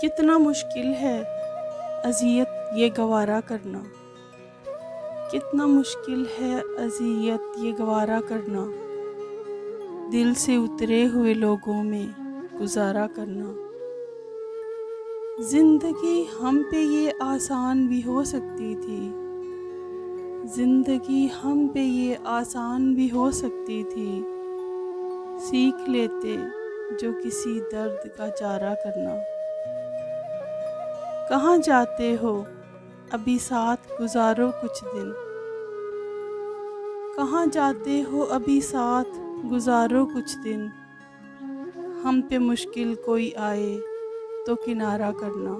कितना मुश्किल है अज़ियत ये गवारा करना। कितना मुश्किल है अज़ियत ये गवारा करना। दिल से उतरे हुए लोगों में गुजारा करना। ज़िंदगी हम पे ये आसान भी हो सकती थी। ज़िंदगी हम पे ये आसान भी हो सकती थी। सीख लेते जो किसी दर्द का चारा करना। कहाँ जाते हो अभी साथ गुजारो कुछ दिन। कहाँ जाते हो अभी साथ गुजारो कुछ दिन। हम पे मुश्किल कोई आए तो किनारा करना।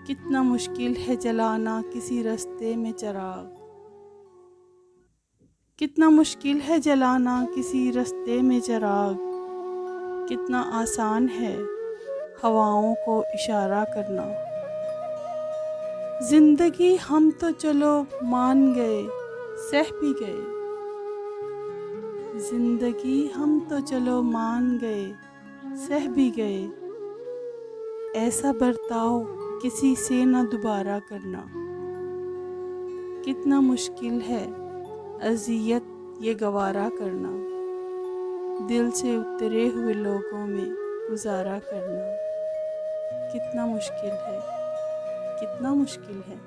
कितना मुश्किल है जलाना किसी रास्ते में चिराग। कितना मुश्किल है जलाना किसी रास्ते में चिराग। कितना आसान है हवाओं को इशारा करना। जिंदगी हम तो चलो मान गए, सह भी गए। जिंदगी हम तो चलो मान गए, सह भी गए। ऐसा बर्ताव किसी से न दोबारा करना। कितना मुश्किल है अज़ियत ये गवारा करना। दिल से उतरे हुए लोगों में गुजारा करना। कितना मुश्किल है, कितना मुश्किल है।